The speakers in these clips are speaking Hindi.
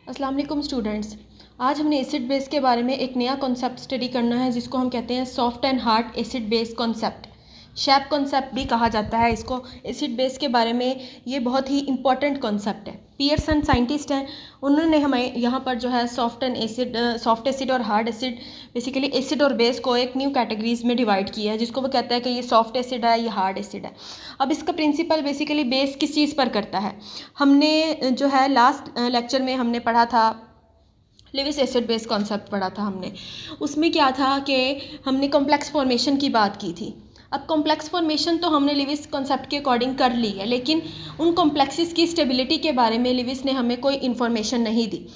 अस्सलाम वालेकुम स्टूडेंट्स। आज हमने एसिड बेस के बारे में एक नया कॉन्सेप्ट स्टडी करना है जिसको हम कहते हैं soft and hard acid base concept. Shape concept भी कहा जाता है इसको। एसिड बेस के बारे में ये बहुत ही इंपॉर्टेंट कॉन्सेप्ट है। पियर्सन साइंटिस्ट हैं, उन्होंने हमें यहाँ पर जो है सॉफ्ट एसिड और हार्ड एसिड, बेसिकली एसिड और बेस को एक न्यू कैटेगरीज में डिवाइड किया है, जिसको वो कहता है कि ये सॉफ्ट एसिड है, ये हार्ड एसिड है। अब इसका प्रिंसिपल बेसिकली बेस किस चीज़ पर करता है, हमने जो है लास्ट लेक्चर में हमने पढ़ा था, लिविस एसिड बेस कॉन्सेप्ट पढ़ा था हमने। उसमें क्या था कि हमने कॉम्प्लेक्स फॉर्मेशन की बात की थी। अब कॉम्प्लेक्स फॉर्मेशन तो हमने लिविस कॉन्सेप्ट के अकॉर्डिंग कर ली है, लेकिन उन कॉम्प्लेक्सेस की स्टेबिलिटी के बारे में लिविस ने हमें कोई इन्फॉर्मेशन नहीं दी।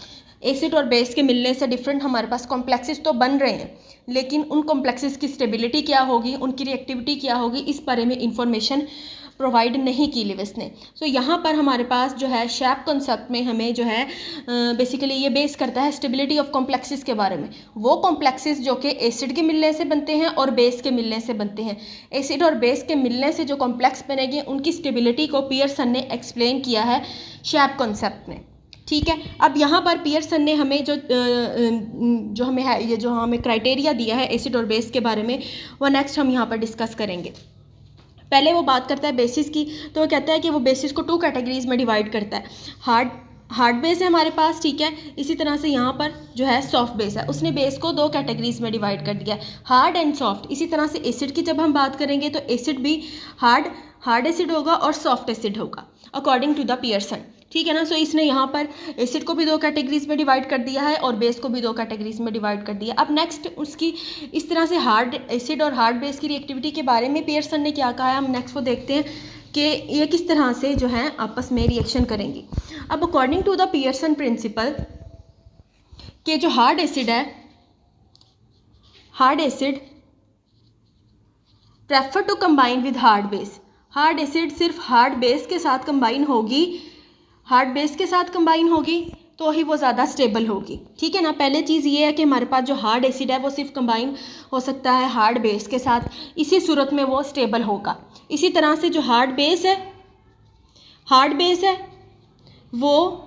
एसिड और बेस के मिलने से डिफरेंट हमारे पास कॉम्प्लेक्सेस तो बन रहे हैं, लेकिन उन कॉम्प्लेक्सेस की स्टेबिलिटी क्या होगी, उनकी रिएक्टिविटी क्या होगी, इस बारे में इंफॉर्मेशन प्रोवाइड नहीं की लिविस ने। सो यहाँ पर हमारे पास जो है शैप कॉन्सेप्ट में हमें जो है बेसिकली ये बेस करता है स्टेबिलिटी ऑफ कॉम्प्लेक्सेस के बारे में। वो कॉम्प्लेक्सेस जो कि एसिड के मिलने से बनते हैं और बेस के मिलने से बनते हैं। एसिड और बेस के मिलने से जो कॉम्प्लेक्स बनेंगे उनकी स्टेबिलिटी को पियर्सन ने एक्सप्लेन किया है शैप कॉन्सेप्ट में। ठीक है, अब यहाँ पर पियर्सन ने हमें जो हमें है, ये जो हमें क्राइटेरिया दिया है एसिड और बेस के बारे में, वो नेक्स्ट हम यहाँ पर डिस्कस करेंगे। पहले वो बात करता है बेसिस की, तो वो कहता है कि वो बेसिस को 2 कैटेगरीज में डिवाइड करता है। हार्ड बेस है हमारे पास, ठीक है। इसी तरह से यहाँ पर जो है सॉफ्ट बेस है, उसने बेस को 2 कैटेगरीज में डिवाइड कर दिया है, हार्ड एंड सॉफ्ट। इसी तरह से एसिड की जब हम बात करेंगे तो एसिड भी हार्ड एसिड होगा और सॉफ्ट एसिड होगा अकॉर्डिंग टू द पियर्सन। ठीक है ना। सो इसने यहाँ पर एसिड को भी 2 कैटेगरीज में डिवाइड कर दिया है और बेस को भी 2 कैटेगरीज में डिवाइड कर दिया। अब नेक्स्ट उसकी इस तरह से हार्ड एसिड और हार्ड बेस की रिएक्टिविटी के बारे में पियर्सन ने क्या कहा है, हम नेक्स्ट वो देखते हैं कि ये किस तरह से जो है आपस में रिएक्शन करेंगी। अब according to the Pearson principle कि जो hard acid prefer to combine with hard base. Hard acid सिर्फ हार्ड बेस के साथ कंबाइन होगी, तो ही वो ज़्यादा स्टेबल होगी। ठीक है ना। पहले चीज़ ये है कि हमारे पास जो हार्ड एसिड है वो सिर्फ कंबाइन हो सकता है हार्ड बेस के साथ, इसी सूरत में वो स्टेबल होगा। इसी तरह से जो हार्ड बेस है वो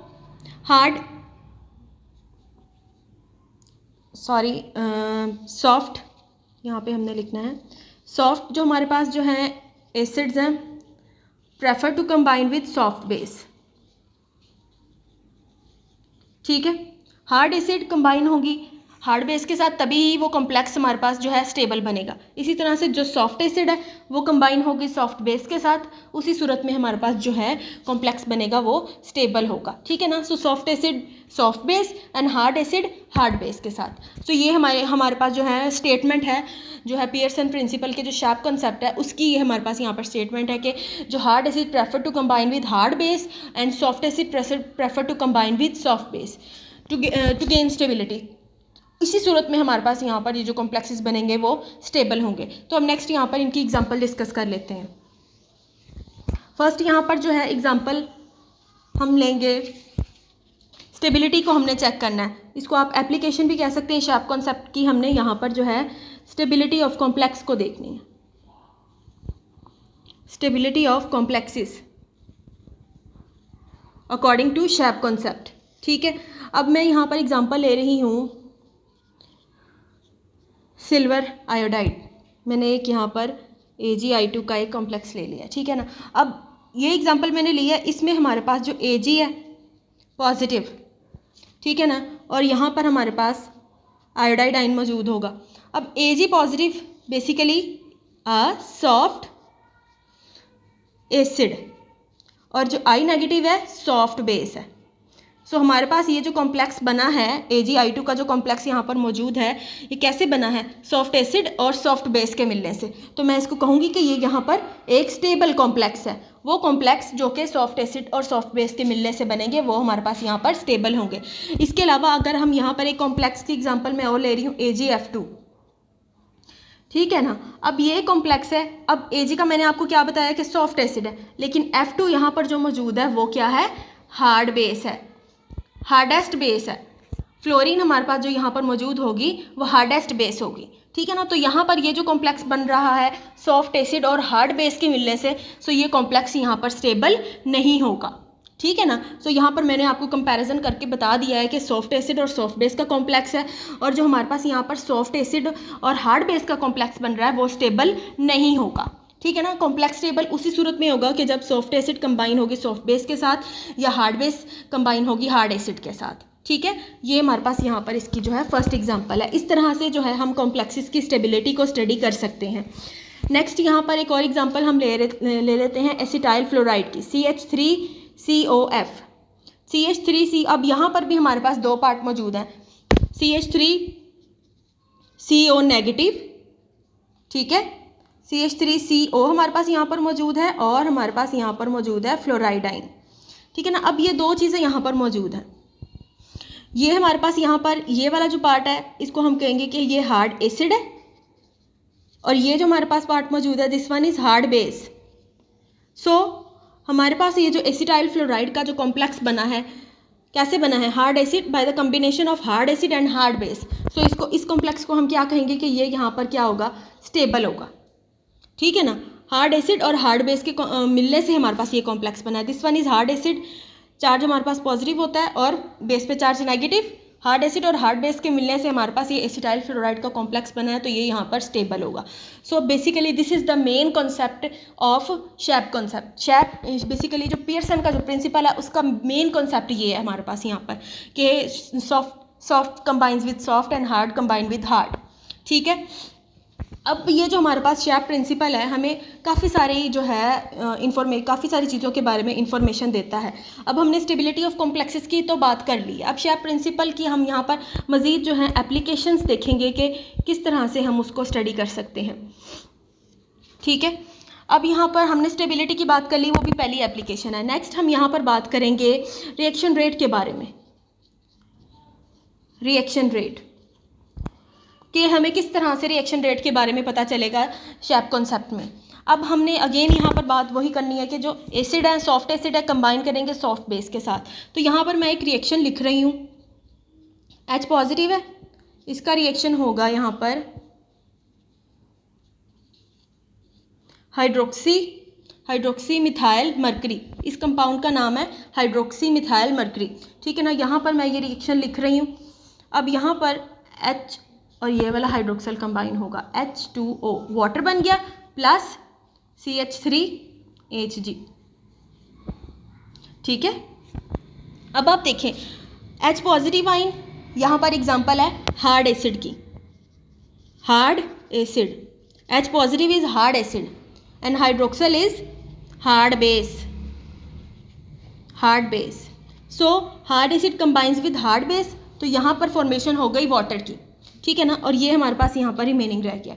सॉफ्ट, यहाँ पे हमने लिखना है सॉफ्ट, जो हमारे पास जो है एसिड्स हैं prefer to combine with soft base. ठीक है, हार्ड एसिड कंबाइन होगी हार्ड बेस के साथ, तभी ही वो कॉम्प्लेक्स हमारे पास जो है स्टेबल बनेगा। इसी तरह से जो सॉफ्ट एसिड है वो कंबाइन होगी सॉफ्ट बेस के साथ, उसी सूरत में हमारे पास जो है कॉम्प्लेक्स बनेगा, वो स्टेबल होगा। ठीक है ना। So soft acid soft base and hard acid hard base के साथ। सो ये हमारे पास जो है स्टेटमेंट है, जो है पियर्सन प्रिंसिपल के जो शैप कॉन्सेप्ट है उसकी ये हमारे पास यहाँ पर स्टेटमेंट है कि जो hard acid prefer to combine with hard base and soft acid prefer to combine with soft base to gain stability. इसी सूरत में हमारे पास यहाँ पर ये जो कॉम्प्लेक्सेस बनेंगे वो स्टेबल होंगे। तो अब नेक्स्ट यहाँ पर इनकी एग्जांपल डिस्कस कर लेते हैं। फर्स्ट यहाँ पर जो है एग्जांपल हम लेंगे, स्टेबिलिटी को हमने चेक करना है, इसको आप एप्लीकेशन भी कह सकते हैं शैप कॉन्सेप्ट की। हमने यहाँ पर जो है स्टेबिलिटी ऑफ कॉम्प्लेक्स को देखनी है, stability of complexes according to shape concept. ठीक है, अब मैं यहाँ पर एग्जांपल ले रही हूँ सिल्वर आयोडाइड। मैंने एक यहाँ पर Ag2 का एक कॉम्प्लेक्स ले लिया। ठीक है ना। अब ये एग्जांपल मैंने लिया, इसमें हमारे पास जो Ag है पॉजिटिव, ठीक है ना, और यहाँ पर हमारे पास आयोडाइड आयन मौजूद होगा। अब Ag positive basically soft acid और जो I नेगेटिव है सॉफ्ट बेस है। सो हमारे पास ये जो कॉम्प्लेक्स बना है Ag2 का जो कॉम्प्लेक्स यहाँ पर मौजूद है, ये कैसे बना है, सॉफ्ट एसिड और सॉफ्ट बेस के मिलने से। तो मैं इसको कहूँगी कि ये यहाँ पर एक स्टेबल कॉम्प्लेक्स है। वो कॉम्प्लेक्स जो कि सॉफ्ट एसिड और सॉफ्ट बेस के मिलने से बनेंगे वो हमारे पास यहाँ पर स्टेबल होंगे। इसके अलावा अगर हम यहाँ पर एक कॉम्प्लेक्स की एग्जाम्पल मैं और ले रही हूँ AgF2। ठीक है ना। अब ये कॉम्प्लेक्स है, अब Ag का मैंने आपको क्या बताया कि सॉफ्ट एसिड है, लेकिन F2 यहाँ पर जो मौजूद है वो क्या है, हार्ड बेस है, हार्डेस्ट बेस है। फ्लोरीन हमारे पास जो यहाँ पर मौजूद होगी वो हार्डेस्ट बेस होगी। ठीक है ना। तो यहाँ पर ये जो कॉम्प्लेक्स बन रहा है सॉफ्ट एसिड और हार्ड बेस के मिलने से, सो ये कॉम्प्लेक्स यहाँ पर स्टेबल नहीं होगा। ठीक है ना। सो यहाँ पर मैंने आपको कंपैरिजन करके बता दिया है कि सॉफ्ट एसिड और सॉफ्ट बेस का कॉम्प्लेक्स है, और जो हमारे पास यहाँ पर सॉफ्ट एसिड और हार्ड बेस का कॉम्प्लेक्स बन रहा है वो स्टेबल नहीं होगा। ठीक है ना। कॉम्प्लेक्स स्टेबल उसी सूरत में होगा कि जब सॉफ्ट एसिड कंबाइन होगी सॉफ्ट बेस के साथ, या हार्ड बेस कंबाइन होगी हार्ड एसिड के साथ। ठीक है, ये हमारे पास यहाँ पर इसकी जो है फर्स्ट एग्जांपल है। इस तरह से जो है हम कॉम्प्लेक्सेस की स्टेबिलिटी को स्टडी कर सकते हैं। नेक्स्ट यहाँ पर एक और एग्जांपल हम ले लेते हैं एसिटाइल फ्लोराइड की, CH3COF, CH3C। अब यहाँ पर भी हमारे पास दो पार्ट मौजूद हैं, CH3CO नेगेटिव, ठीक है, CH3CO हमारे पास यहाँ पर मौजूद है, और हमारे पास यहाँ पर मौजूद है फ्लोराइडाइन। ठीक है ना। अब ये दो चीज़ें यहाँ पर मौजूद हैं। ये हमारे पास यहाँ पर ये वाला जो पार्ट है इसको हम कहेंगे कि ये हार्ड एसिड है, और ये जो हमारे पास पार्ट मौजूद है this one is hard base. So हमारे पास ये जो एसिटाइल फ्लोराइड का जो कॉम्प्लेक्स बना है, कैसे बना है, hard acid by the combination of hard acid and hard base. So इसको, इस कॉम्प्लेक्स को हम क्या कहेंगे कि ये यहाँ पर क्या होगा, स्टेबल होगा। ठीक है ना। हार्ड एसिड और हार्ड बेस के मिलने से हमारे पास ये कॉम्प्लेक्स बना है। This one is hard acid, charge हमारे पास पॉजिटिव होता है और बेस पे चार्ज नेगेटिव। हार्ड एसिड और हार्ड बेस के मिलने से हमारे पास ये एसिटाइल फ्लोराइड का कॉम्प्लेक्स बना है, तो ये यहाँ पर स्टेबल होगा। सो basically this is the main concept of shape concept. Shape basically जो पियर्सन का जो प्रिंसिपल है उसका मेन कॉन्सेप्ट ये है हमारे पास यहाँ पर कि soft combines with soft and hard combine with hard. ठीक है। अब ये जो हमारे पास शैप प्रिंसिपल है हमें काफ़ी सारी जो है काफ़ी सारी चीज़ों के बारे में इंफॉर्मेशन देता है। अब हमने स्टेबिलिटी ऑफ कॉम्प्लेक्सेस की तो बात कर ली, अब शैप प्रिंसिपल की हम यहाँ पर मज़ीद जो है एप्लीकेशंस देखेंगे कि किस तरह से हम उसको स्टडी कर सकते हैं। ठीक है। अब यहाँ पर हमने स्टेबिलिटी की बात कर ली, वो भी पहली एप्लीकेशन है। नेक्स्ट हम यहाँ पर बात करेंगे रिएक्शन रेट के बारे में। रिएक्शन रेट कि हमें किस तरह से रिएक्शन रेट के बारे में पता चलेगा शैप कॉन्सेप्ट में। अब हमने अगेन यहाँ पर बात वही करनी है कि जो एसिड है, सॉफ्ट एसिड है, कंबाइन करेंगे सॉफ्ट बेस के साथ। तो यहाँ पर मैं एक रिएक्शन लिख रही हूँ, H पॉजिटिव है, इसका रिएक्शन होगा यहाँ पर हाइड्रोक्सी मिथाइल मरकरी। इस कंपाउंड का नाम है हाइड्रोक्सी मिथाइल मरकरी। ठीक है ना। यहाँ पर मैं ये रिएक्शन लिख रही हूँ। अब यहाँ पर H और ये वाला हाइड्रोक्सल कंबाइन होगा, H2O वाटर बन गया, प्लस CH3Hg। ठीक है। अब आप देखें H पॉजिटिव आइन, यहाँ पर एग्जांपल है हार्ड एसिड की, hard acid, H positive is hard acid and hydroxyl is hard base, hard base. So hard acid combines with hard base, तो यहाँ पर फॉर्मेशन हो गई वाटर की। ठीक है ना। और ये हमारे पास यहाँ पर रिमेनिंग रह गया।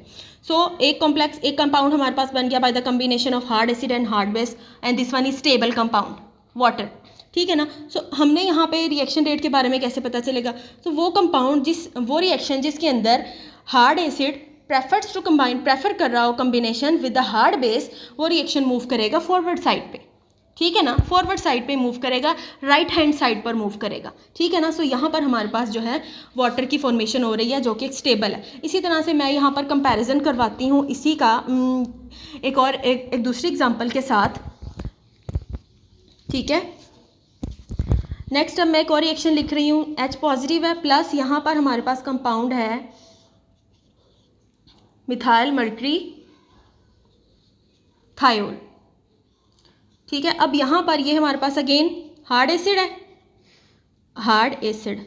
सो एक कंपाउंड हमारे पास बन गया bye the combination of hard acid and hard base, and this one is stable compound water. ठीक है ना। सो हमने यहाँ पे रिएक्शन रेट के बारे में कैसे पता चलेगा, तो वो कंपाउंड वो रिएक्शन जिसके अंदर हार्ड एसिड प्रेफर कर रहा हो combination with the hard base, वो रिएक्शन मूव करेगा फॉरवर्ड साइड पे। ठीक है ना। फॉरवर्ड साइड पे मूव करेगा, राइट हैंड साइड पर मूव करेगा। ठीक है ना। सो यहाँ पर हमारे पास जो है वाटर की फॉर्मेशन हो रही है जो कि स्टेबल है। इसी तरह से मैं यहाँ पर कंपैरिजन करवाती हूँ इसी का एक दूसरी एग्जांपल के साथ। ठीक है। नेक्स्ट अब मैं एक और रिएक्शन लिख रही हूँ, H पॉजिटिव है, प्लस यहाँ पर हमारे पास कंपाउंड है मिथाइल मर्करी थायोल। ठीक है। अब यहाँ पर ये हमारे पास अगेन हार्ड एसिड है, हार्ड एसिड,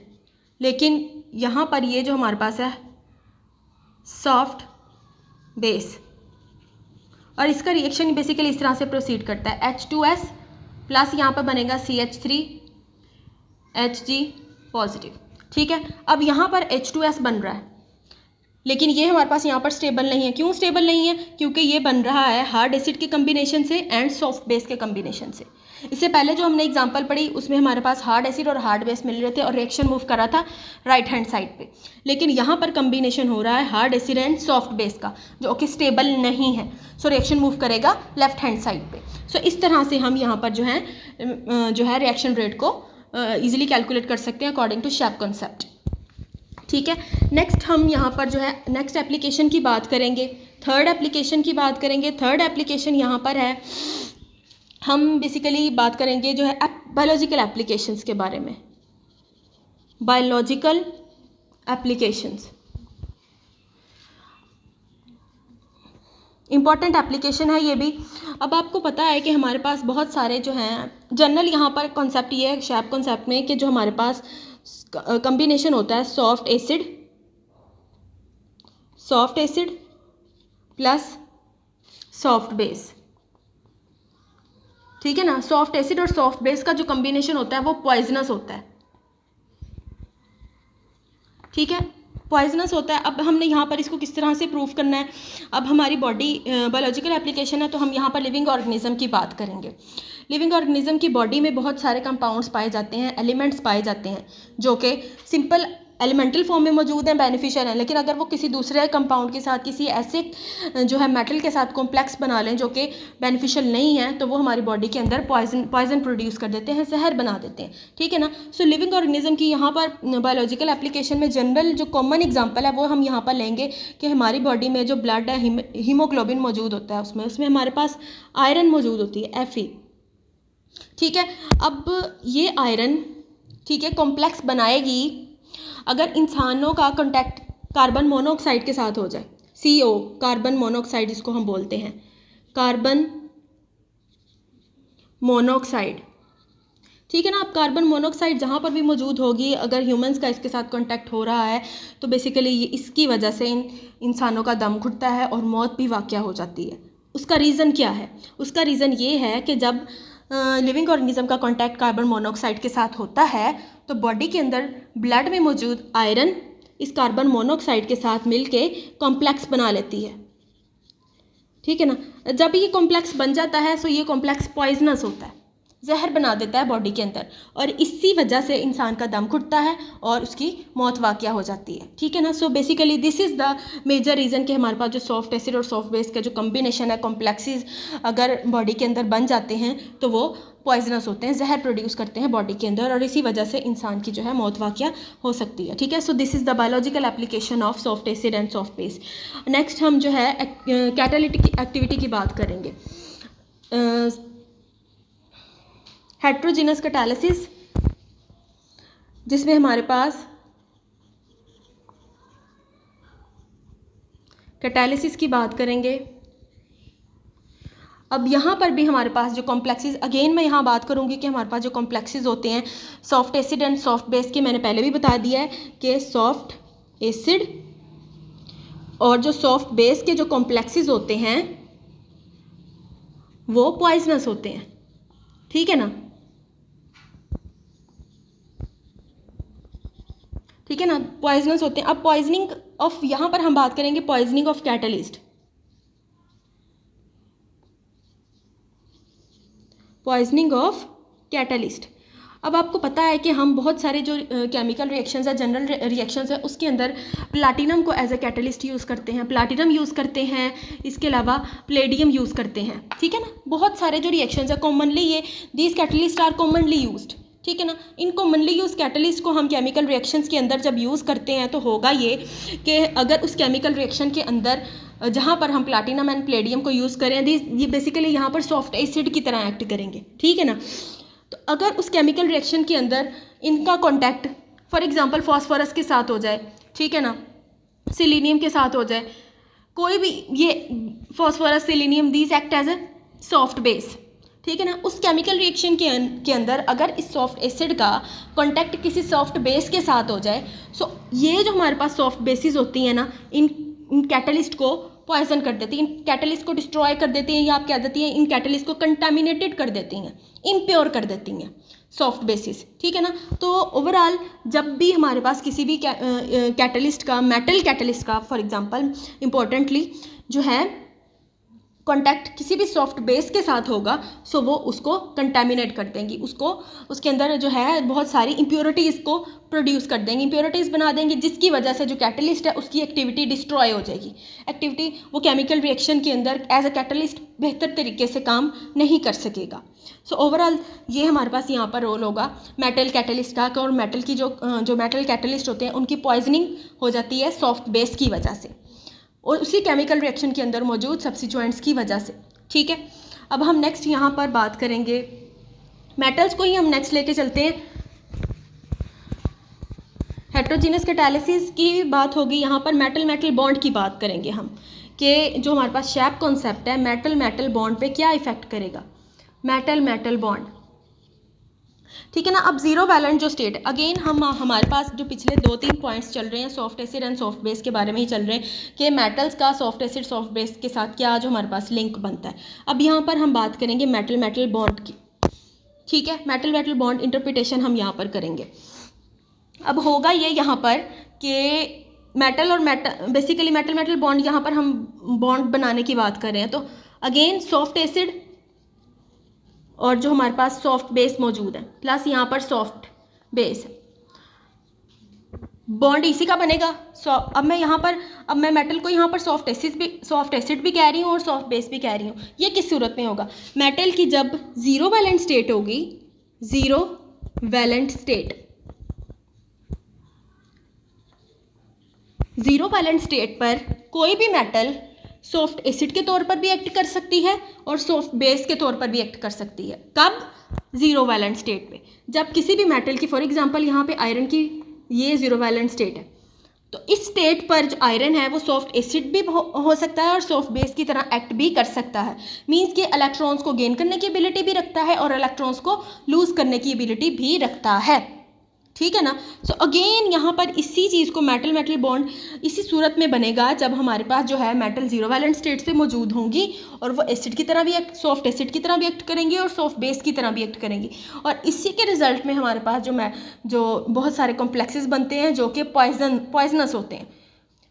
लेकिन यहाँ पर ये जो हमारे पास है सॉफ्ट बेस, और इसका रिएक्शन बेसिकली इस तरह से प्रोसीड करता है, H2S प्लस यहाँ पर बनेगा CH3Hg पॉजिटिव। ठीक है। अब यहाँ पर H2S बन रहा है, लेकिन ये हमारे पास यहाँ पर स्टेबल नहीं है। क्यों स्टेबल नहीं है, क्योंकि ये बन रहा है हार्ड एसिड के कम्बिनेशन से एंड सॉफ्ट बेस के कम्बिनेशन से। इससे पहले जो हमने एग्जांपल पढ़ी उसमें हमारे पास हार्ड एसिड और हार्ड बेस मिल रहे थे और रिएक्शन मूव कर रहा था राइट हैंड साइड पे, लेकिन यहाँ पर कम्बिनेशन हो रहा है hard acid and soft base का जो कि स्टेबल नहीं है। सो रिएक्शन मूव करेगा लेफ्ट हैंड साइड पे। सो इस तरह से हम यहाँ पर जो है रिएक्शन रेट को ईजिली कैलकुलेट कर सकते हैं अकॉर्डिंग टू शैप कॉन्सेप्ट। ठीक है। नेक्स्ट हम यहाँ पर जो है नेक्स्ट एप्लीकेशन की बात करेंगे, थर्ड एप्लीकेशन की बात करेंगे। थर्ड एप्लीकेशन यहाँ पर है हम बेसिकली बात करेंगे जो है बायोलॉजिकल एप्लीकेशंस के बारे में। बायोलॉजिकल एप्लीकेशंस इम्पॉर्टेंट एप्लीकेशन है ये भी। अब आपको पता है कि हमारे पास बहुत सारे जो हैं जनरल यहाँ पर कॉन्सेप्ट ये है शैप कॉन्सेप्ट में कि जो हमारे पास कम्बिनेशन होता है soft acid plus soft base, ठीक है ना। सॉफ्ट एसिड और सॉफ्ट बेस का जो कम्बिनेशन होता है वो पॉइजनस होता है, ठीक है, पॉइजनस होता है। अब हमने यहाँ पर इसको किस तरह से प्रूव करना है। अब हमारी बॉडी बायोलॉजिकल एप्लीकेशन है तो हम यहाँ पर लिविंग ऑर्गेनिज्म की बात करेंगे। लिविंग ऑर्गेनिज्म की बॉडी में बहुत सारे कंपाउंड्स पाए जाते हैं, एलिमेंट्स पाए जाते हैं जो कि सिंपल एलिमेंटल फॉर्म में मौजूद हैं, बेनिफिशियल हैं, लेकिन अगर वो किसी दूसरे कंपाउंड के साथ किसी ऐसे जो है मेटल के साथ कॉम्प्लेक्स बना लें जो कि बेनिफिशियल नहीं है तो वो हमारी बॉडी के अंदर पॉइजन प्रोड्यूस कर देते हैं, जहर बना देते हैं, ठीक है ना। सो लिविंग ऑर्गेनिज्म की यहाँ पर बायोलॉजिकल एप्लीकेशन में जनरल जो कॉमन एग्जांपल है वो हम यहाँ पर लेंगे कि हमारी बॉडी में जो ब्लड है हीमोग्लोबिन मौजूद होता है, उसमें हमारे पास आयरन मौजूद होती है Fe, ठीक है। अब ये आयरन, ठीक है, कॉम्प्लेक्स बनाएगी अगर इंसानों का कांटेक्ट कार्बन मोनोऑक्साइड के साथ हो जाए, CO कार्बन मोनोऑक्साइड इसको हम बोलते हैं, कार्बन मोनोऑक्साइड, ठीक है ना। अब कार्बन मोनोऑक्साइड जहाँ पर भी मौजूद होगी अगर ह्यूमंस का इसके साथ कांटेक्ट हो रहा है तो बेसिकली ये इसकी वजह से इंसानों का दम घुटता है और मौत भी वाक़या हो जाती है। उसका रीज़न क्या है? उसका रीज़न ये है कि जब लिविंग ऑर्गेनिज्म का कांटेक्ट कार्बन मोनोऑक्साइड के साथ होता है तो बॉडी के अंदर ब्लड में मौजूद आयरन इस कार्बन मोनोऑक्साइड के साथ मिलके कॉम्प्लेक्स बना लेती है, ठीक है ना। जब ये कॉम्प्लेक्स बन जाता है तो ये कॉम्प्लेक्स पॉइजनस होता है, जहर बना देता है बॉडी के अंदर और इसी वजह से इंसान का दम घुटता है और उसकी मौत वाक़या हो जाती है, ठीक है ना। So basically this is the major reason कि हमारे पास जो सॉफ्ट एसिड और सॉफ्ट बेस का जो कम्बिनेशन है, कॉम्प्लेक्सेस अगर बॉडी के अंदर बन जाते हैं तो वो पॉइजनस होते हैं, जहर प्रोड्यूस करते हैं बॉडी के अंदर और इसी वजह से इंसान की जो है मौत वाक़या हो सकती है, ठीक है। So this is the biological application of soft acid and soft base. Next हम जो है कैटालिटिक एक्टिविटी की बात करेंगे। हेट्रोजीनस कैटालिसिस, जिसमें हमारे पास कैटालिसिस की बात करेंगे। अब यहाँ पर भी हमारे पास जो कॉम्प्लेक्सेस, अगेन मैं यहाँ बात करूँगी कि हमारे पास जो कॉम्प्लेक्सेस होते हैं soft acid and soft base की, मैंने पहले भी बता दिया है कि सॉफ्ट एसिड और जो सॉफ्ट बेस के जो कॉम्प्लेक्सेस होते हैं वो पॉइजनस होते हैं, ठीक है ना, ठीक है ना, पॉइजनस होते हैं। अब पॉइजनिंग ऑफ, यहाँ पर हम बात करेंगे poisoning of catalyst. Poisoning of catalyst, अब आपको पता है कि हम बहुत सारे जो केमिकल रिएक्शंस है, जनरल रिएक्शंस है, उसके अंदर प्लाटिनम को एज अ कैटलिस्ट यूज़ करते हैं, प्लाटिनम यूज़ करते हैं, इसके अलावा प्लेडियम यूज़ करते हैं, ठीक है ना। बहुत सारे जो रिएक्शंस है कॉमनली ये these catalyst are commonly used, ठीक है ना। इन कॉमनली यूज कैटलिस्ट को हम केमिकल रिएक्शंस के अंदर जब यूज़ करते हैं तो होगा ये कि अगर उस केमिकल रिएक्शन के अंदर जहाँ पर हम प्लाटिनम एंड प्लेडियम को यूज़ करें, ये बेसिकली यहाँ पर सॉफ्ट एसिड की तरह एक्ट करेंगे, ठीक है ना। तो अगर उस केमिकल रिएक्शन के अंदर इनका कॉन्टैक्ट फॉर एग्जांपल फास्फोरस के साथ हो जाए, ठीक है ना, सिलीनियम के साथ हो जाए, कोई भी ये phosphorus selenium these act as a soft base, ठीक है ना। उस केमिकल रिएक्शन के अंदर अगर इस सॉफ्ट एसिड का कॉन्टैक्ट किसी सॉफ्ट बेस के साथ हो जाए, सो ये जो हमारे पास सॉफ्ट बेसिस होती हैं ना, इन कैटलिस्ट को पॉइजन कर देती हैं, इन कैटलिस्ट को डिस्ट्रॉय कर देती हैं, या आप कह देती हैं इन कैटलिस्ट को कंटामिनेटेड कर देती हैं, इम्प्योर कर देती हैं सॉफ्ट बेसिस, ठीक है ना। तो ओवरऑल जब भी हमारे पास किसी भी कैटलिस्ट का, मेटल कैटलिस्ट का फॉर एग्जांपल इम्पोर्टेंटली जो है कॉन्टैक्ट किसी भी सॉफ्ट बेस के साथ होगा, सो वो उसको कंटामिनेट कर देंगी, उसको उसके अंदर जो है बहुत सारी इम्प्योरिटीज़ को प्रोड्यूस कर देंगी, इम्प्योरिटीज़ बना देंगी, जिसकी वजह से जो कैटलिस्ट है उसकी एक्टिविटी डिस्ट्रॉय हो जाएगी, एक्टिविटी वो केमिकल रिएक्शन के अंदर एज अ कैटलिस्ट बेहतर तरीके से काम नहीं कर सकेगा। सो ओवरऑल ये हमारे पास यहाँ पर रोल होगा मेटल कैटलिस्ट का, और मेटल की जो मेटल कैटलिस्ट होते हैं उनकी पॉइजनिंग हो जाती है सॉफ्ट बेस की वजह से और उसी केमिकल रिएक्शन के अंदर मौजूद सब्स्टिट्यूएंट्स की वजह से, ठीक है। अब हम नेक्स्ट यहाँ पर बात करेंगे मेटल्स को ही हम नेक्स्ट लेके चलते हैं। हेट्रोजीनस कैटालिसिस की बात होगी, यहाँ पर मेटल मेटल बॉन्ड की बात करेंगे हम कि जो हमारे पास शैप कॉन्सेप्ट है मेटल मेटल बॉन्ड पे क्या इफेक्ट करेगा, मेटल मेटल बॉन्ड, ठीक है ना। अब जीरो वैलेंट जो स्टेट, अगेन हमारे पास जो पिछले 2-3 पॉइंट्स चल रहे हैं soft acid and soft base के बारे में ही चल रहे हैं कि मेटल्स का सॉफ्ट एसिड सॉफ्ट बेस के साथ क्या जो हमारे पास लिंक बनता है। अब यहाँ पर हम बात करेंगे मेटल मेटल बॉन्ड की, ठीक है, मेटल मेटल बॉन्ड इंटरप्रिटेशन हम यहाँ पर करेंगे। अब होगा ये यहाँ पर कि मेटल और metal, basically metal metal bond, यहाँ पर हम बॉन्ड बनाने की बात कर रहे हैं तो अगेन सॉफ्ट एसिड और जो हमारे पास सॉफ्ट बेस मौजूद है प्लस यहाँ पर सॉफ्ट बेस, बॉन्ड इसी का बनेगा। अब मैं यहाँ पर, अब मैं मेटल को यहाँ पर सॉफ्ट एसिड भी कह रही हूँ और सॉफ्ट बेस भी कह रही हूँ। ये किस सूरत में होगा, मेटल की जब जीरो वैलेंट स्टेट होगी, zero valent state, zero valent state पर कोई भी मेटल सॉफ्ट एसिड के तौर पर भी एक्ट कर सकती है और सॉफ्ट बेस के तौर पर भी एक्ट कर सकती है। कब, जीरो वैलेंट स्टेट पे, जब किसी भी मेटल की, फॉर एग्जांपल यहाँ पे आयरन की ये जीरो वैलेंट स्टेट है, तो इस स्टेट पर जो आयरन है वो सॉफ्ट एसिड भी हो सकता है और सॉफ्ट बेस की तरह एक्ट भी कर सकता है। मींस कि इलेक्ट्रॉन्स को गेन करने की एबिलिटी भी रखता है और इलेक्ट्रॉन्स को लूज करने की एबिलिटी भी रखता है, ठीक है ना। सो अगेन यहाँ पर इसी चीज़ को मेटल मेटल बॉन्ड इसी सूरत में बनेगा जब हमारे पास जो है मेटल जीरो वैलेंट स्टेट से मौजूद होंगी और वो एसिड की तरह भी एक्ट, सॉफ्ट एसिड की तरह भी एक्ट करेंगी और सॉफ्ट बेस की तरह भी एक्ट करेंगी। और इसी के रिजल्ट में हमारे पास जो बहुत सारे कॉम्प्लेक्सेस बनते हैं जो कि पॉइजनस होते हैं।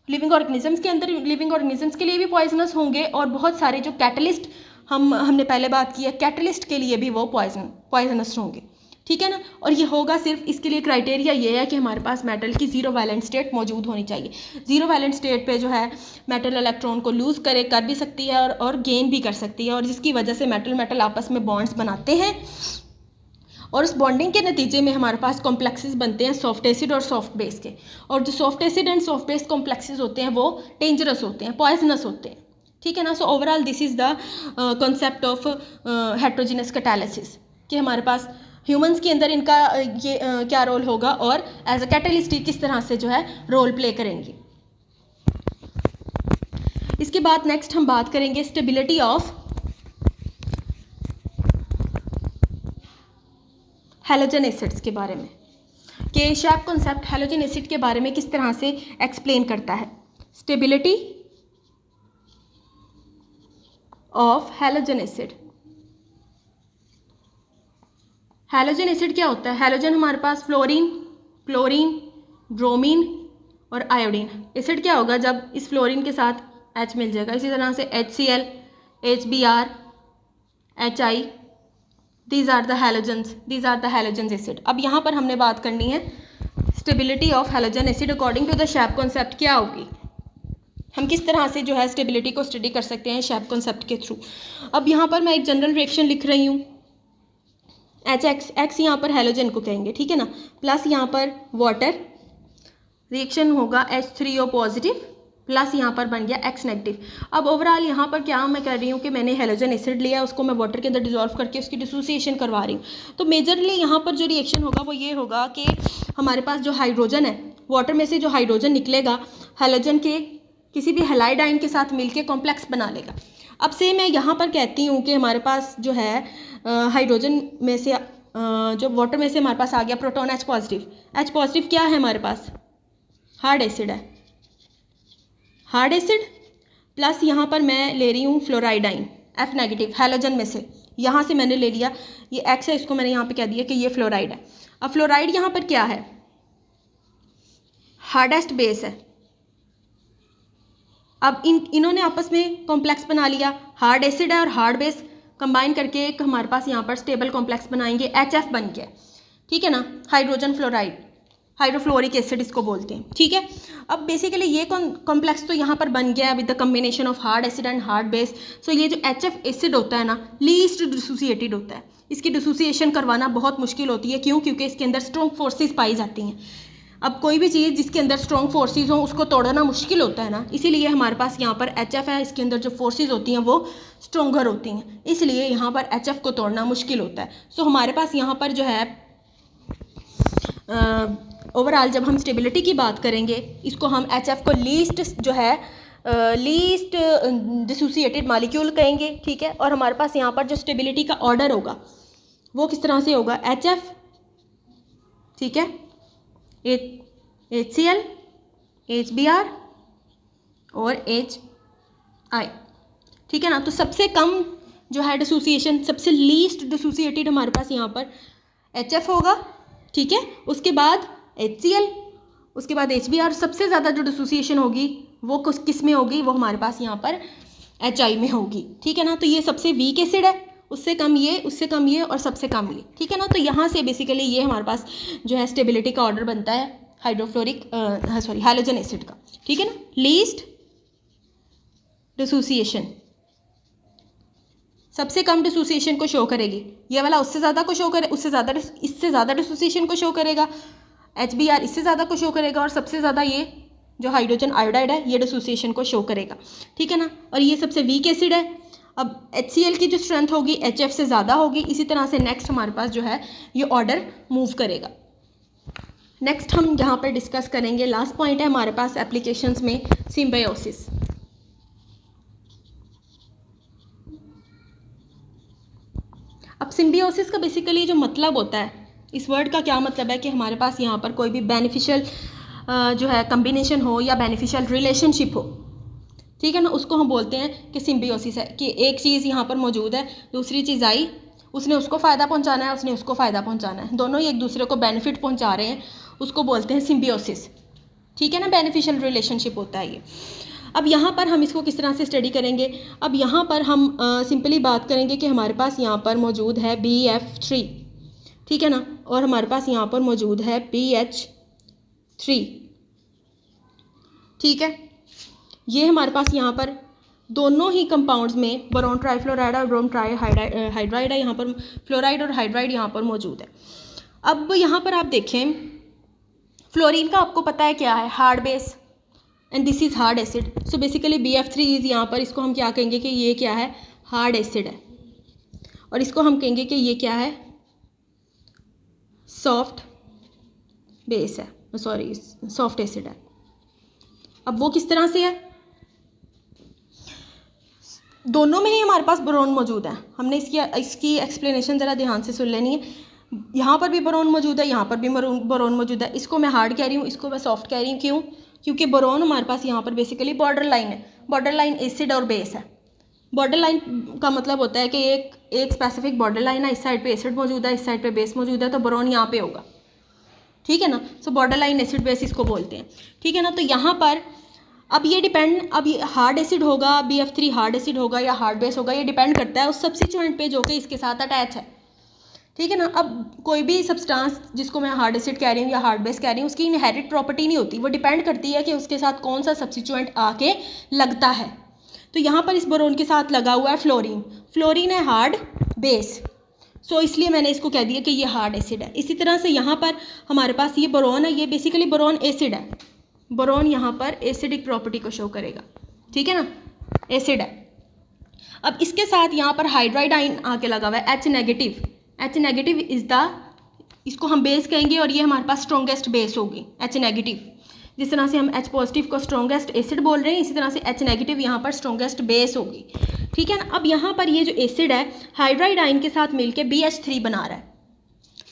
लिविंग ऑर्गेनिजम्स के अंदर, लिविंग ऑर्गेनिजम्स के लिए भी पॉइजनस होंगे और बहुत सारे जो कैटलिस्ट हमने पहले बात की है, कैटलिस्ट के लिए भी वो पॉइजनस होंगे, ठीक है ना। और ये होगा सिर्फ, इसके लिए क्राइटेरिया ये है कि हमारे पास मेटल की जीरो वैलेंट स्टेट मौजूद होनी चाहिए। जीरो वैलेंट स्टेट पे जो है मेटल इलेक्ट्रॉन को लूज़ कर भी सकती है और गेन भी कर सकती है, और जिसकी वजह से मेटल मेटल आपस में बॉन्ड्स बनाते हैं और उस बॉन्डिंग के नतीजे में हमारे पास कॉम्प्लेक्सेस बनते हैं सॉफ्ट एसिड और सॉफ्ट बेस के। और जो soft acid and soft base complexes होते हैं वो डेंजरस होते हैं, पॉइजनस होते हैं, ठीक है ना। So overall this is the concept of heterogeneous catalysis कि हमारे पास ह्यूमंस के अंदर इनका ये क्या रोल होगा और एज अ कैटलिस्ट किस तरह से जो है रोल प्ले करेंगी। इसके बाद नेक्स्ट हम बात करेंगे स्टेबिलिटी ऑफ हैलोजन एसिड्स के बारे में कि शैप कॉन्सेप्ट हैलोजन एसिड के बारे में किस तरह से एक्सप्लेन करता है। Stability of halogen acid, halogen acid क्या होता है, हैलोजन हमारे पास फ्लोरीन, क्लोरीन, ब्रोमीन और आयोडीन। एसिड क्या होगा जब इस फ्लोरीन के साथ H मिल जाएगा, इसी तरह से HCl, HBr, HI, these are the halogens acid. अब यहाँ पर हमने बात करनी है stability of halogen acid according to the shape concept क्या होगी, हम किस तरह से जो है स्टेबिलिटी को स्टडी कर सकते हैं शैप कॉन्सेप्ट के थ्रू। अब यहाँ पर मैं एक जनरल रिएक्शन लिख रही हूँ, HX यहाँ पर हैलोजन को कहेंगे, ठीक है ना, प्लस यहाँ पर वाटर, रिएक्शन होगा H3O पॉजिटिव प्लस यहाँ पर बन गया X नेगेटिव। अब ओवरऑल यहाँ पर क्या मैं कर रही हूँ कि मैंने हैलोजन एसिड लिया, उसको मैं वाटर के अंदर डिजोल्व करके उसकी डिसोसिएशन करवा रही हूँ। तो मेजरली यहाँ पर जो रिएक्शन होगा वो ये होगा कि हमारे पास जो हाइड्रोजन है, वाटर में से जो हाइड्रोजन निकलेगा हैलोजन के किसी भी हैलाइड आयन के साथ मिलके कॉम्प्लेक्स बना लेगा। अब से मैं यहाँ पर कहती हूँ कि हमारे पास जो है हाइड्रोजन में से जो वाटर में से हमारे पास आ गया प्रोटॉन H पॉजिटिव क्या है हमारे पास, हार्ड एसिड है, हार्ड एसिड प्लस यहाँ पर मैं ले रही हूँ fluoride ion F negative halogen में से, यहाँ से मैंने ले लिया, ये X है, इसको मैंने यहाँ पे कह दिया कि ये फ्लोराइड है। अब फ्लोराइड यहाँ पर क्या है, हार्डेस्ट बेस है। अब इन्होंने आपस में कॉम्प्लेक्स बना लिया, हार्ड एसिड है और हार्ड बेस कंबाइन करके एक हमारे पास यहाँ पर स्टेबल कॉम्प्लेक्स बनाएंगे, HF बन गया, ठीक है ना, हाइड्रोजन फ्लोराइड, हाइड्रोफ्लोरिक एसिड इसको बोलते हैं, ठीक है। अब बेसिकली ये कॉम्प्लेक्स तो यहाँ पर बन गया with the combination of hard acid and hard base. So ये जो HF एसिड होता है ना, लीस्ट डिसोसिएटेड होता है, इसकी डिसोसिएशन करवाना बहुत मुश्किल होती है, क्यों, क्योंकि इसके अंदर स्ट्रॉन्ग फोर्सेस पाई जाती हैं। अब कोई भी चीज़ जिसके अंदर स्ट्रॉन्ग फोर्सेस हों उसको तोड़ना मुश्किल होता है ना, इसीलिए हमारे पास यहाँ पर HF है, इसके अंदर जो फोर्सेस होती हैं वो स्ट्रॉन्गर होती हैं, इसलिए यहाँ पर HF को तोड़ना मुश्किल होता है। सो हमारे पास यहाँ पर जो है ओवरऑल जब हम स्टेबिलिटी की बात करेंगे, इसको हम HF को लीस्ट जो है लीस्ट डिसोसिएटेड मॉलिक्यूल कहेंगे, ठीक है। और हमारे पास यहाँ पर जो स्टेबिलिटी का ऑर्डर होगा वो किस तरह से होगा, HF, ठीक है, HCl, HBr और HI, ठीक है ना। तो सबसे कम जो है डिसोसिएशन, सबसे लीस्ट डिसोसिएटेड हमारे पास यहाँ पर HF होगा, ठीक है। उसके बाद HCl, उसके बाद HBr, सबसे ज़्यादा जो डिसोसिएशन होगी वो किस में होगी, वो हमारे पास यहाँ पर HI में होगी, ठीक है ना। तो ये सबसे वीक एसिड है, उससे कम ये, उससे कम ये और सबसे कम ये, ठीक है ना। तो यहाँ से बेसिकली ये हमारे पास जो है स्टेबिलिटी का ऑर्डर बनता है हैलोजन एसिड का, ठीक है ना। लीस्ट डिसोसिएशन, सबसे कम डिसोसिएशन को शो करेगी, ये वाला उससे ज़्यादा को शो करे, उससे ज़्यादा इससे ज़्यादा डिसोसिएशन को शो करेगा, HBr इससे ज़्यादा को शो करेगा और सबसे ज़्यादा ये जो हाइड्रोजन आयोडाइड है ये डिसोसिएशन को शो करेगा, ठीक है ना। और ये सबसे वीक एसिड है। अब HCl की जो स्ट्रेंथ होगी HF से ज़्यादा होगी, इसी तरह से नेक्स्ट हमारे पास जो है ये ऑर्डर मूव करेगा। नेक्स्ट हम यहाँ पर डिस्कस करेंगे, लास्ट पॉइंट है हमारे पास एप्लीकेशंस में सिम्बायोसिस। अब सिम्बियोसिस का बेसिकली जो मतलब होता है, इस वर्ड का क्या मतलब है कि हमारे पास यहाँ पर कोई भी बेनिफिशियल जो है कम्बिनेशन हो या बेनिफिशियल रिलेशनशिप हो, ठीक है ना, उसको हम बोलते हैं कि सिम्बियोसिस है। कि एक चीज़ यहाँ पर मौजूद है, दूसरी चीज़ आई, उसने उसको फ़ायदा पहुँचाना है, उसने उसको फ़ायदा पहुँचाना है, दोनों ही एक दूसरे को बेनिफिट पहुँचा रहे हैं, उसको बोलते हैं सिम्बियोसिस, ठीक है ना। बेनिफिशियल रिलेशनशिप होता है ये। अब यहाँ पर हम इसको किस तरह से स्टडी करेंगे, अब यहाँ पर हम सिंपली बात करेंगे कि हमारे पास यहाँ पर मौजूद है BF3, ठीक है ना, और हमारे पास यहाँ पर मौजूद है BH3, ठीक है। ये हमारे पास यहाँ पर दोनों ही कंपाउंड्स में बोरोन ट्राइफ्लोराइड और ब्रोम ट्राईहाइड्राइड है, यहाँ पर फ्लोराइड और हाइड्राइड यहाँ पर मौजूद है। अब यहाँ पर आप देखें, फ्लोरीन का आपको पता है क्या है, hard base, and this is hard acid. So basically BF3 is यहाँ पर, इसको हम क्या कहेंगे कि ये क्या है, हार्ड एसिड है, और इसको हम कहेंगे कि ये क्या है, सॉफ्ट बेस है, सॉरी सॉफ्ट एसिड है। अब वो किस तरह से है, दोनों में ही हमारे पास बोरोन मौजूद है। हमने इसकी एक्सप्लेनेशन ज़रा ध्यान से सुन लेनी है। यहाँ पर भी बोरोन मौजूद है, यहाँ पर भी बोरोन मौजूद है। इसको मैं हार्ड कह रही हूँ, इसको मैं सॉफ्ट कह रही हूँ, क्यों, क्योंकि बोरोन हमारे पास यहाँ पर बेसिकली बॉर्डर लाइन है, बॉर्डर लाइन एसिड और बेस है। बॉर्डर लाइन का मतलब होता है कि एक स्पेसिफिक बॉर्डर लाइन है, इस साइड पे एसिड मौजूद है, इस साइड पे बेस मौजूद है, तो बोरोन यहाँ पे होगा, ठीक है ना। सो बॉर्डर लाइन एसिड बेस इसको बोलते हैं, ठीक है ना। तो यहाँ पर अब ये डिपेंड, अब ये हार्ड एसिड होगा, BF3 हार्ड एसिड होगा या हार्ड बेस होगा, ये डिपेंड करता है उस सब्स्टिट्यूएंट पे जो कि इसके साथ अटैच है, ठीक है ना। अब कोई भी सब्सटेंस जिसको मैं हार्ड एसिड कह रही हूँ या हार्ड बेस कह रही हूँ, उसकी इनहेरिट प्रॉपर्टी नहीं होती, वो डिपेंड करती है कि उसके साथ कौन सा सब्स्टिट्यूएंट आके लगता है। तो यहाँ पर इस बोरोन के साथ लगा हुआ है फ्लोरीन, फ्लोरीन है हार्ड बेस, सो इसलिए मैंने इसको कह दिया कि ये हार्ड एसिड है। इसी तरह से यहाँ पर हमारे पास ये बोरोन है, ये बेसिकली बोरोन एसिड है, बोरोन यहाँ पर एसिडिक प्रॉपर्टी को शो करेगा, ठीक है ना, एसिड है। अब इसके साथ यहाँ पर हाइड्राइड आयन आके लगा हुआ है, H negative, H negative is the, इसको हम बेस कहेंगे और ये हमारे पास स्ट्रॉन्गेस्ट बेस होगी H नेगेटिव। जिस तरह से हम H पॉजिटिव को स्ट्रॉन्गेस्ट एसिड बोल रहे हैं, इसी तरह से H नेगेटिव यहाँ पर स्ट्रॉन्गेस्ट बेस होगी, ठीक है ना। अब यहाँ पर ये जो एसिड है हाइड्राइड आयन के साथ मिलकर BH3 बना रहा है,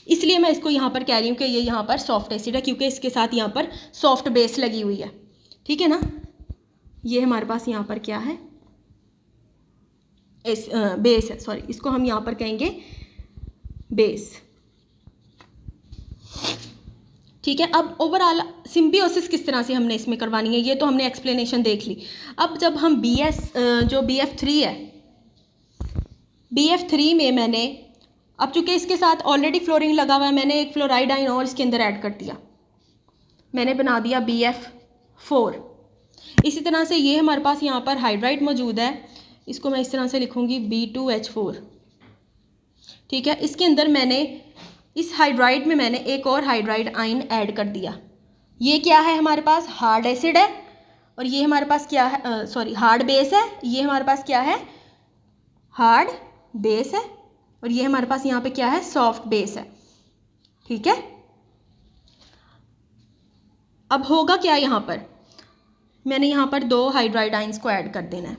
इसलिए मैं इसको यहाँ पर कह रही हूँ कि ये यहाँ पर सॉफ्ट एसिड है, क्योंकि इसके साथ यहाँ पर सॉफ्ट बेस लगी हुई है, ठीक है ना। ये हमारे पास यहाँ पर क्या है, बेस है, सॉरी, इसको हम यहाँ पर कहेंगे बेस, ठीक है। अब ओवरऑल सिम्बियोसिस किस तरह से हमने इसमें करवानी है, ये तो हमने एक्सप्लेनेशन देख ली। अब जब हम जो BF3 है, BF3 में मैंने, अब चूँकि इसके साथ ऑलरेडी फ्लोरीन लगा हुआ है, मैंने एक फ्लोराइड आयन और इसके अंदर ऐड कर दिया, मैंने बना दिया BF4। इसी तरह से ये हमारे पास यहाँ पर हाइड्राइड मौजूद है, इसको मैं इस तरह से लिखूँगी B2H4, ठीक है। इसके अंदर मैंने, इस हाइड्राइड में मैंने एक और हाइड्राइड आयन ऐड कर दिया, ये क्या है हमारे पास, हार्ड एसिड है, और ये हमारे पास क्या है, हार्ड बेस है। ये हमारे पास क्या है, हार्ड बेस है, और ये हमारे पास यहाँ पे क्या है, सॉफ्ट बेस है। ठीक है, अब होगा क्या, यहाँ पर मैंने यहाँ पर 2 हाइड्राइड आइंस को ऐड कर देना है।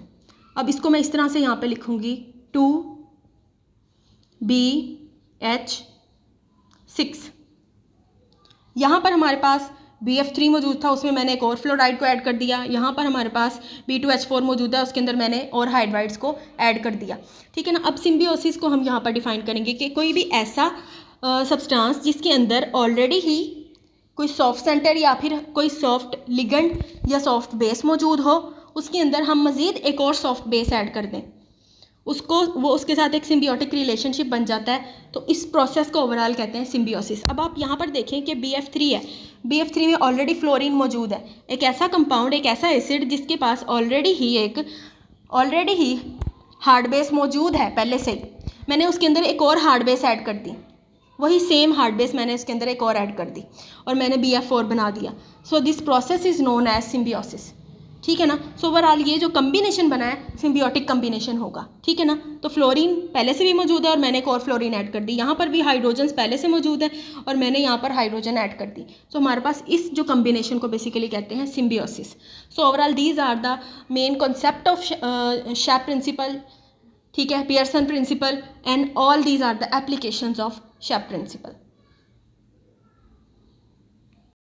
अब इसको मैं इस तरह से यहाँ पे लिखूँगी 2BH6। यहाँ पर हमारे पास BF3 मौजूद था, उसमें मैंने एक और फ्लोराइड को ऐड कर दिया। यहाँ पर हमारे पास B2H4 मौजूद है, उसके अंदर मैंने और हाइड्राइड्स को ऐड कर दिया। ठीक है ना। अब सिम्बियोसिस को हम यहाँ पर डिफाइन करेंगे कि कोई भी ऐसा सब्सटेंस जिसके अंदर ऑलरेडी ही कोई सॉफ्ट सेंटर या फिर कोई सॉफ्ट लिगेंड या सॉफ्ट बेस मौजूद हो, उसके अंदर हम मज़ीद एक और सॉफ्ट बेस ऐड कर दें, वो उसके साथ एक सिम्बियोटिक रिलेशनशिप बन जाता है। तो इस प्रोसेस को ओवरऑल कहते हैं सिम्बियोसिस। अब आप यहाँ पर देखें कि BF3 है, BF3 में ऑलरेडी फ्लोरीन मौजूद है, एक ऐसा कंपाउंड, एक ऐसा एसिड जिसके पास ऑलरेडी ही हार्ड बेस मौजूद है पहले से ही। मैंने उसके अंदर एक और हार्ड बेस ऐड कर दी, वही सेम हार्ड बेस मैंने इसके अंदर एक और ऐड कर दी और मैंने BF4 बना दिया। So this process is known as symbiosis. ठीक है ना। सो ओवरऑल ये जो कम्बिनेशन बना है सिम्बियोटिक कम्बिनेशन होगा। ठीक है ना। तो फ्लोरीन पहले से भी मौजूद है और मैंने एक और फ्लोरीन ऐड कर दी, यहाँ पर भी हाइड्रोजन पहले से मौजूद है और मैंने यहाँ पर हाइड्रोजन ऐड कर दी। सो हमारे पास इस जो कम्बिनेशन को बेसिकली कहते हैं symbiosis. So overall these are the main concept of shape principle, ठीक है, Pearson principle, and all these are the applications of shape principal.